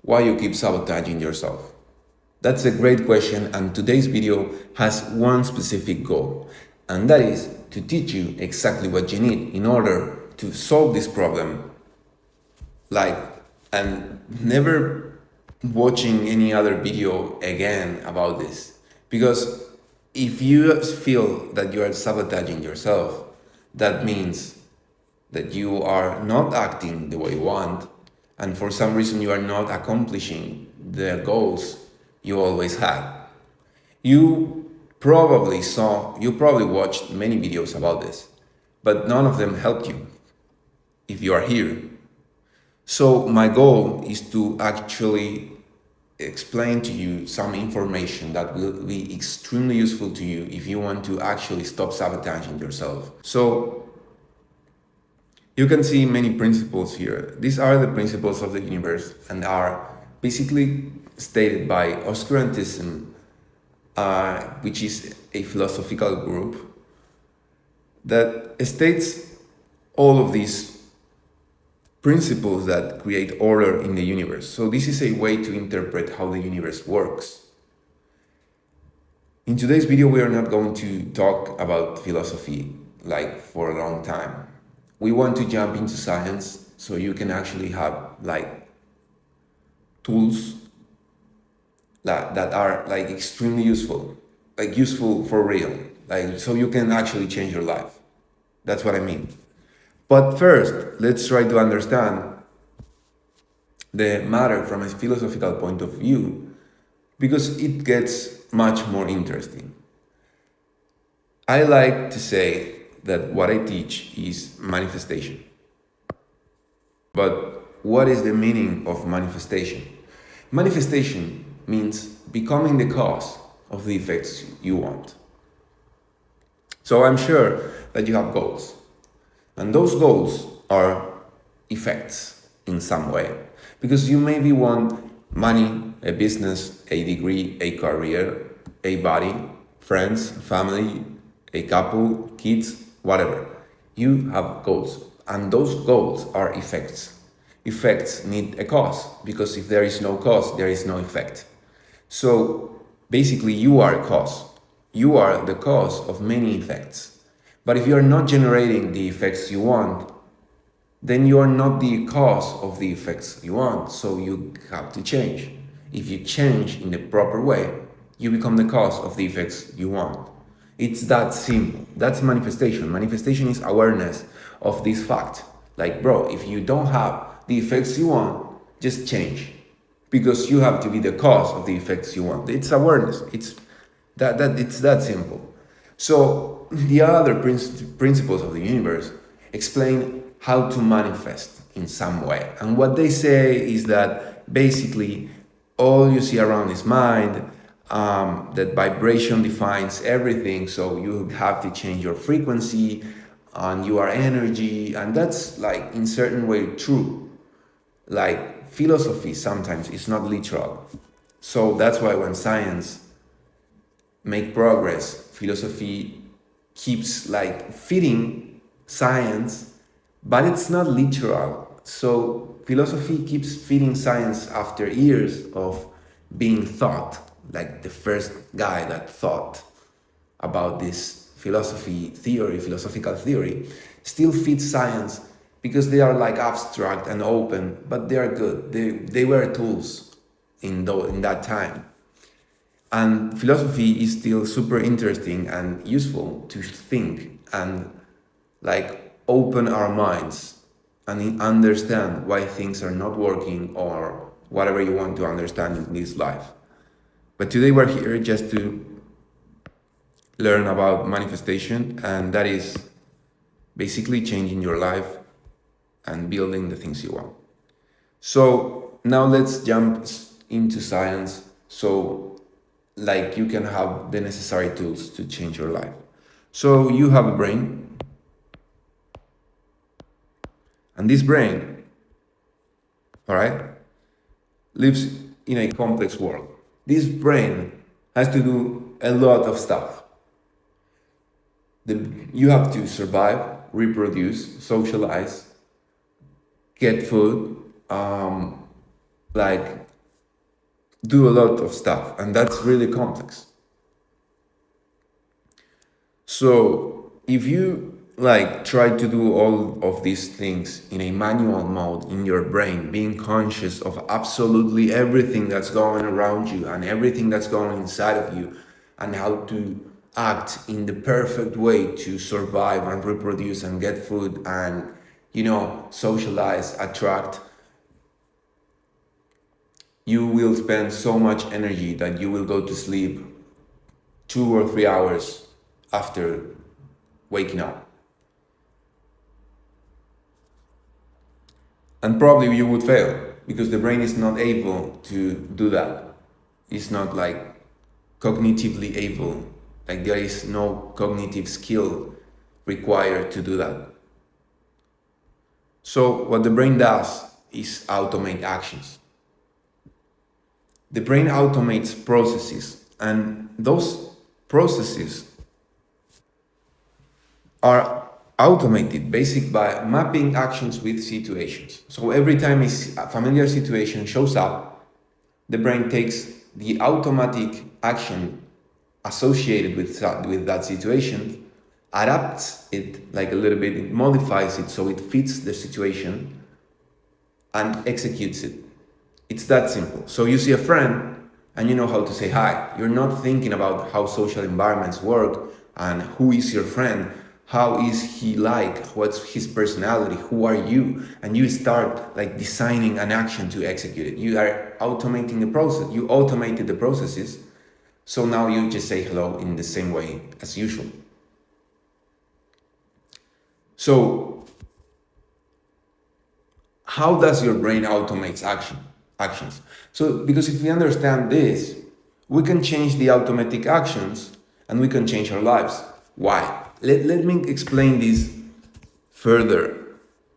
Why you keep sabotaging yourself? That's a great question, and today's video has one specific goal, and that is to teach you exactly what you need in order to solve this problem, like, and never watching any other video again about this. Because if you feel that you are sabotaging yourself, that means that you are not acting the way you want, and for some reason you are not accomplishing the goals you always had. You probably watched many videos about this, but none of them helped you if you are here. So my goal is to actually explain to you some information that will be extremely useful to you if you want to actually stop sabotaging yourself. So you can see many principles here. These are the principles of the universe and are basically stated by Oscurantism, which is a philosophical group that states all of these principles that create order in the universe. So this is a way to interpret how the universe works. In today's video, we are not going to talk about philosophy like for a long time. We want to jump into science so you can actually have like tools that are like extremely useful, like useful for real, like so you can actually change your life. That's what I mean. But first, let's try to understand the matter from a philosophical point of view, because it gets much more interesting. I like to say that what I teach is manifestation. But what is the meaning of manifestation? Manifestation means becoming the cause of the effects you want. So I'm sure that you have goals, and those goals are effects in some way, because you maybe want money, a business, a degree, a career, a body, friends, family, a couple, kids, whatever. You have goals, and those goals are effects. Effects need a cause, because if there is no cause, there is no effect. So basically, you are a cause. You are the cause of many effects. But if you are not generating the effects you want, then you are not the cause of the effects you want. So you have to change. If you change in the proper way, you become the cause of the effects you want. It's that simple. That's manifestation. Manifestation is awareness of this fact. Like, bro, if you don't have the effects you want, just change. Because you have to be the cause of the effects you want. It's awareness. It's that simple. So the other principles of the universe explain how to manifest in some way. And what they say is that basically all you see around is mind, that vibration defines everything. So you have to change your frequency and you are energy. And that's like in certain way true. Like philosophy sometimes is not literal. So that's why when science make progress, philosophy keeps like fitting science, but it's not literal. So philosophy keeps feeding science after years of being thought, like the first guy that thought about this philosophical theory, still feeds science because they are like abstract and open, but they are good. They were tools in that time. And philosophy is still super interesting and useful to think and like open our minds and understand why things are not working or whatever you want to understand in this life. But today we're here just to learn about manifestation, and that is basically changing your life and building the things you want. So now let's jump into science. So like you can have the necessary tools to change your life. So you have a brain, and this brain, all right, lives in a complex world. This brain has to do a lot of stuff. You have to survive, reproduce, socialize, get food, like do a lot of stuff, and that's really complex. So if you like try to do all of these things in a manual mode in your brain, being conscious of absolutely everything that's going around you and everything that's going inside of you, and how to act in the perfect way to survive and reproduce and get food and, socialize, attract, you will spend so much energy that you will go to sleep 2 or 3 hours after waking up. And probably you would fail because the brain is not able to do that. It's not like cognitively able, like there is no cognitive skill required to do that. So what the brain does is automate actions. The brain automates processes, and those processes are automated basic by mapping actions with situations. So every time a familiar situation shows up, the brain takes the automatic action associated with that situation, adapts it like a little bit, it modifies it so it fits the situation, and executes it. It's that simple. So you see a friend and you know how to say hi. You're not thinking about how social environments work and who is your friend, how is he like, what's his personality, who are you, and you start like designing an action to execute it. You are automating the process. You automated the processes, so now you just say hello in the same way as usual. So how does your brain automate actions? So because if we understand this, we can change the automatic actions and we can change our lives. Why? Let me explain this further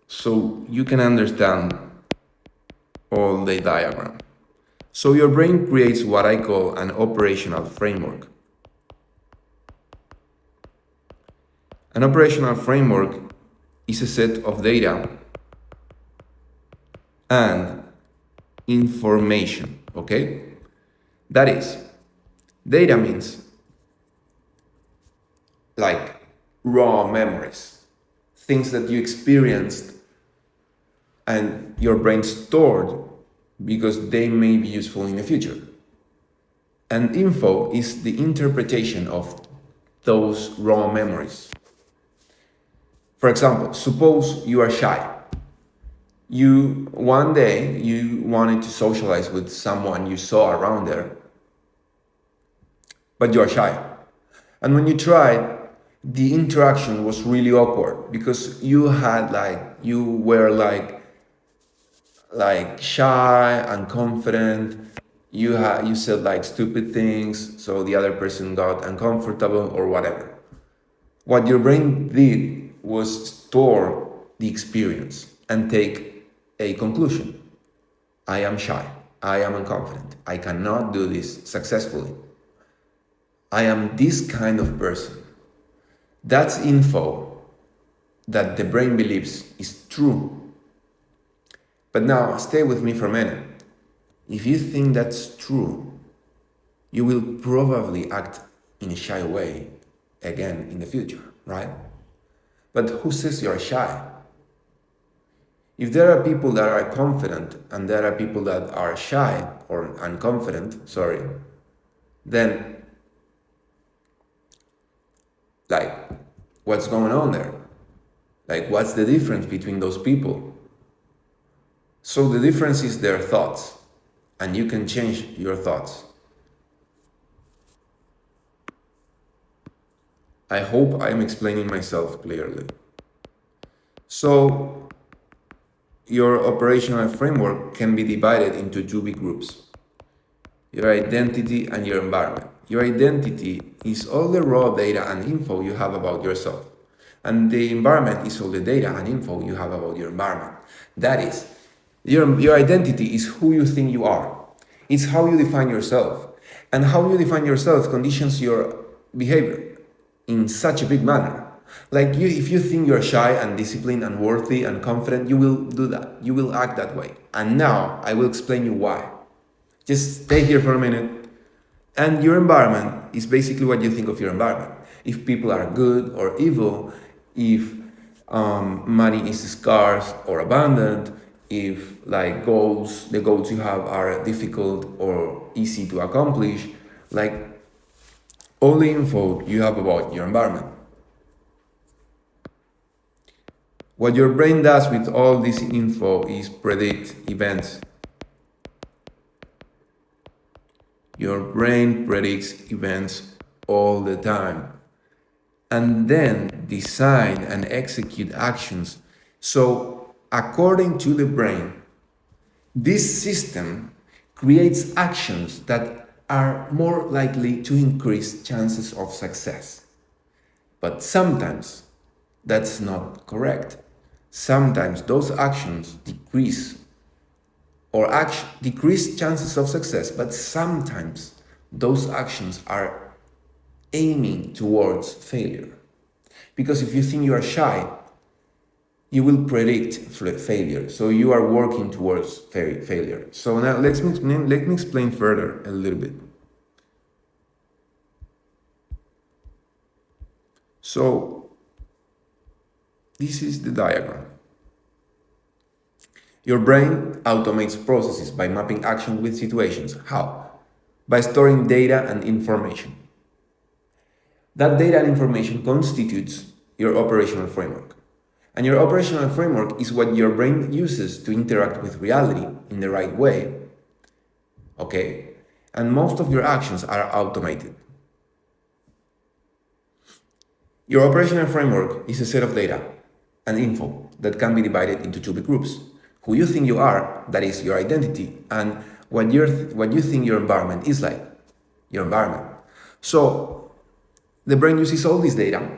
so you can understand all the diagram. So your brain creates what I call an operational framework. An operational framework is a set of data and information, okay? That is, data means like raw memories, things that you experienced and your brain stored because they may be useful in the future. And info is the interpretation of those raw memories. For example, suppose you are shy. One day you wanted to socialize with someone you saw around there, but you are shy. And when you tried, the interaction was really awkward because you were shy and confident. You said like stupid things, so the other person got uncomfortable or whatever. What your brain did was store the experience and take a conclusion. I am shy. I am unconfident. I cannot do this successfully. I am this kind of person. That's info that the brain believes is true. But now, stay with me for a minute. If you think that's true, you will probably act in a shy way again in the future, right? But who says you're shy? If there are people that are confident and there are people that are shy or unconfident, then what's going on there? What's the difference between those people? So the difference is their thoughts, and you can change your thoughts. I hope I'm explaining myself clearly. So your operational framework can be divided into two big groups: your identity and your environment. Your identity is all the raw data and info you have about yourself. And the environment is all the data and info you have about your environment. That is, your identity is who you think you are. It's how you define yourself. And how you define yourself conditions your behavior in such a big manner. If you think you're shy and disciplined and worthy and confident, you will do that. You will act that way. And now I will explain you why. Just stay here for a minute. And your environment is basically what you think of your environment. If people are good or evil, if money is scarce or abundant, if like the goals you have are difficult or easy to accomplish, like all the info you have about your environment. What your brain does with all this info is predict events. Your brain predicts events all the time and then design and execute actions. So, according to the brain, this system creates actions that are more likely to increase chances of success. But sometimes that's not correct. Sometimes those actions decrease chances of success, but sometimes those actions are aiming towards failure. Because if you think you are shy, you will predict failure. So you are working towards failure. So now let me explain further a little bit. So this is the diagram. Your brain automates processes by mapping action with situations. How? By storing data and information. That data and information constitutes your operational framework. And your operational framework is what your brain uses to interact with reality in the right way. Okay? And most of your actions are automated. Your operational framework is a set of data and info that can be divided into two big groups. Who you think you are, that is your identity, and what you think your environment is like, your environment. So the brain uses all this data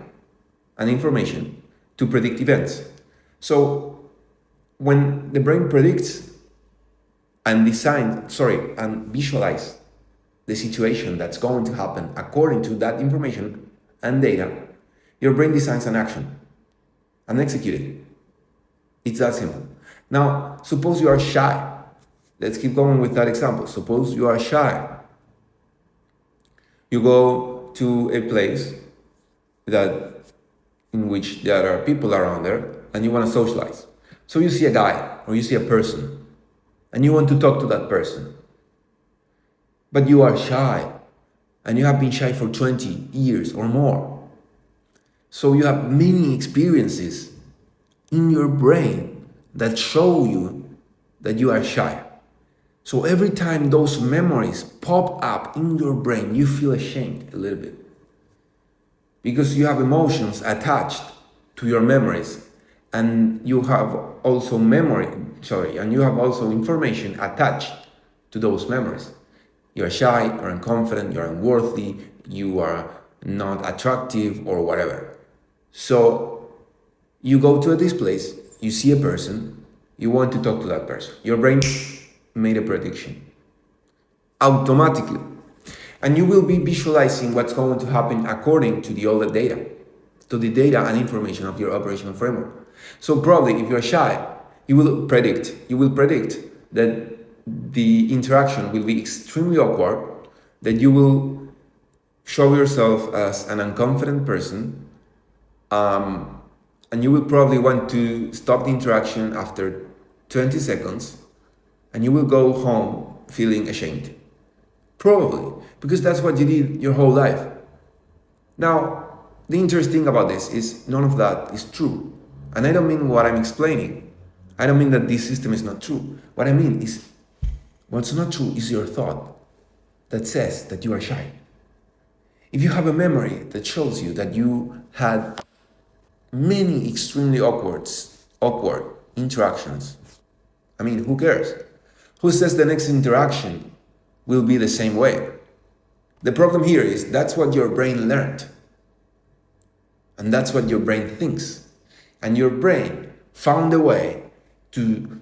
and information to predict events. So when the brain predicts and visualize the situation that's going to happen according to that information and data, your brain designs an action and executes it. It's that simple. Now, suppose you are shy. Let's keep going with that example. Suppose you are shy. You go to a place in which there are people around there and you want to socialize. So you see a guy or you see a person and you want to talk to that person. But you are shy and you have been shy for 20 years or more. So you have many experiences in your brain that show you that you are shy. So every time those memories pop up in your brain, you feel ashamed a little bit. Because you have emotions attached to your memories, and you have also information attached to those memories. You are shy, you're unconfident, you're unworthy, you are not attractive or whatever. So you go to this place, you see a person, you want to talk to that person. Your brain made a prediction automatically. And you will be visualizing what's going to happen according to the data and information of your operational framework. So probably if you're shy, you will predict that the interaction will be extremely awkward, that you will show yourself as an unconfident person, and you will probably want to stop the interaction after 20 seconds, and you will go home feeling ashamed. Probably, because that's what you did your whole life. Now, the interesting thing about this is none of that is true. And I don't mean what I'm explaining. I don't mean that this system is not true. What I mean is, what's not true is your thought that says that you are shy. If you have a memory that shows you that you had many extremely awkward interactions, I mean, who cares? Who says the next interaction will be the same way? The problem here is that's what your brain learned. And that's what your brain thinks. And your brain found a way to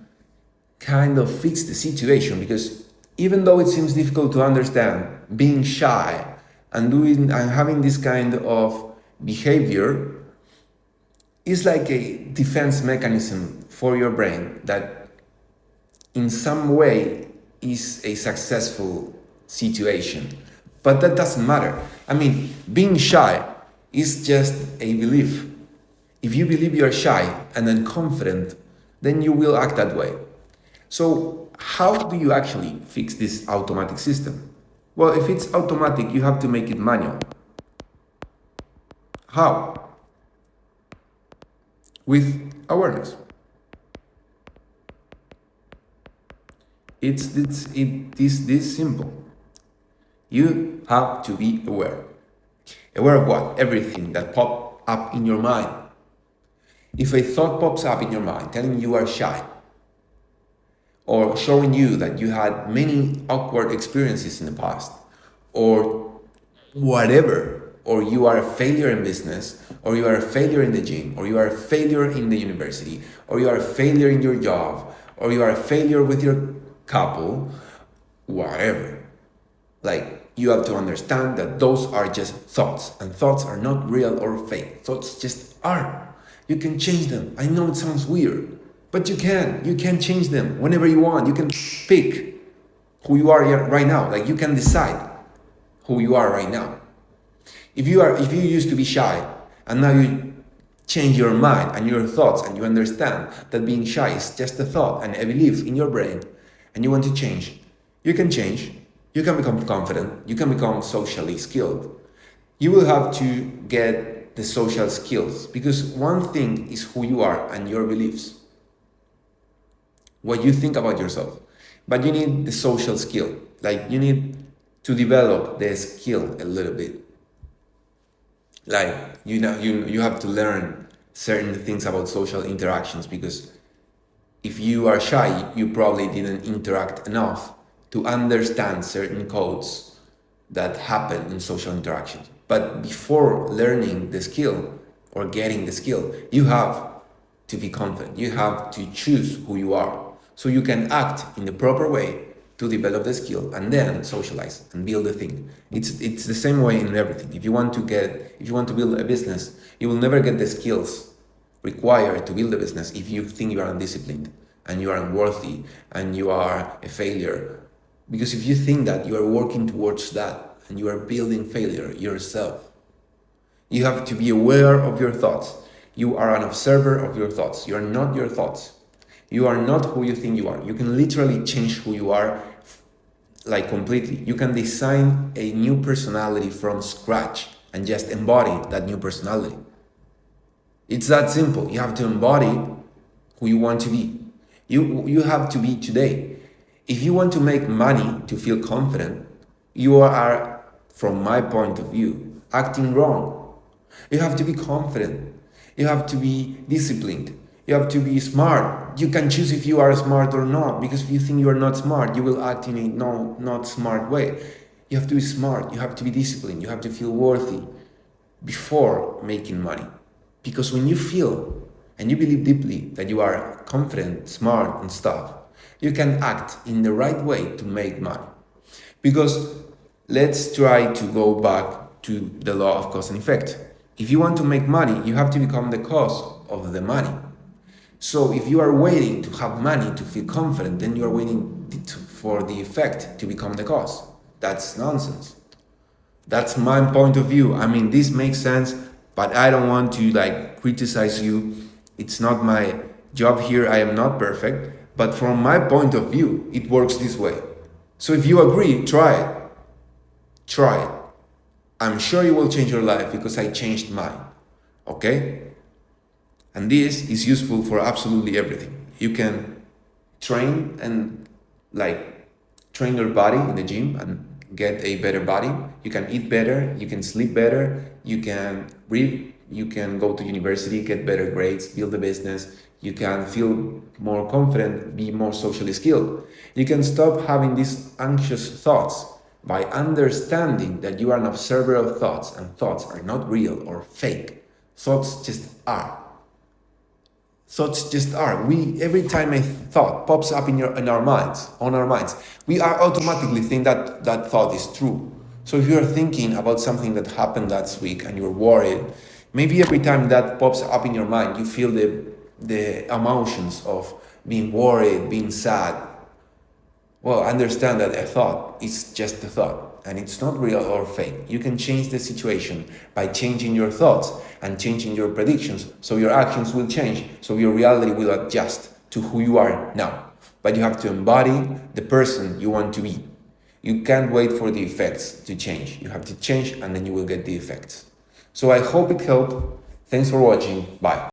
kind of fix the situation, because even though it seems difficult to understand, being shy and having this kind of behavior is like a defense mechanism for your brain that in some way is a successful situation. But that doesn't matter. I mean, being shy is just a belief. If you believe you are shy and unconfident, then you will act that way. So how do you actually fix this automatic system? Well, if it's automatic, you have to make it manual. How? With awareness. It is this simple. You have to be aware. Aware of what? Everything that pops up in your mind. If a thought pops up in your mind telling you are shy, or showing you that you had many awkward experiences in the past, or whatever, or you are a failure in business, or you are a failure in the gym, or you are a failure in the university, or you are a failure in your job, or you are a failure with your couple, whatever. Like, you have to understand that those are just thoughts, and thoughts are not real or fake. Thoughts just are. You can change them. I know it sounds weird, but you can. You can change them whenever you want. You can pick who you are right now. Like, you can decide who you are right now. If you used to be shy and now you change your mind and your thoughts and you understand that being shy is just a thought and a belief in your brain and you want to change, you can change. You can become confident. You can become socially skilled. You will have to get the social skills, because one thing is who you are and your beliefs, what you think about yourself, but you need the social skill. Like, you need to develop the skill a little bit. Like, you have to learn certain things about social interactions, because if you are shy, you probably didn't interact enough to understand certain codes that happen in social interactions. But before learning the skill or getting the skill, you have to be confident. You have to choose who you are, so you can act in the proper way to develop the skill and then socialize and build a thing. It's the same way in everything. If you want to build a business, you will never get the skills required to build a business if you think you are undisciplined and you are unworthy and you are a failure. Because if you think that, you are working towards that and you are building failure yourself. You have to be aware of your thoughts. You are an observer of your thoughts. You are not your thoughts. You are not who you think you are. You can literally change who you are, like, completely. You can design a new personality from scratch and just embody that new personality. It's that simple. You have to embody who you want to be. You have to be today. If you want to make money to feel confident, you are, from my point of view, acting wrong. You have to be confident. You have to be disciplined. You have to be smart. You can choose if you are smart or not, because if you think you are not smart, you will act in a not smart way. You have to be smart. You have to be disciplined. You have to feel worthy before making money. Because when you feel and you believe deeply that you are confident, smart, and stuff, you can act in the right way to make money. Because let's try to go back to the law of cause and effect. If you want to make money, you have to become the cause of the money. So if you are waiting to have money to feel confident, then you are waiting for the effect to become the cause. That's nonsense. That's my point of view. I mean, this makes sense, but I don't want to criticize you. It's not my job here. I am not perfect. But from my point of view, it works this way. So if you agree, try it. Try it. I'm sure you will change your life, because I changed mine. Okay? And this is useful for absolutely everything. You can train and train your body in the gym and get a better body. You can eat better, you can sleep better, you can read, you can go to university, get better grades, build a business, you can feel more confident, be more socially skilled. You can stop having these anxious thoughts by understanding that you are an observer of thoughts, and thoughts are not real or fake. Thoughts just are. Thoughts just are. Every time a thought pops up on our minds, we are automatically think that that thought is true. So if you are thinking about something that happened last week and you're worried, maybe every time that pops up in your mind, you feel the emotions of being worried, being sad. Well, understand that a thought is just a thought and it's not real or fake. You can change the situation by changing your thoughts and changing your predictions, so your actions will change, so your reality will adjust to who you are now. But you have to embody the person you want to be. You can't wait for the effects to change. You have to change and then you will get the effects. So I hope it helped. Thanks for watching. Bye.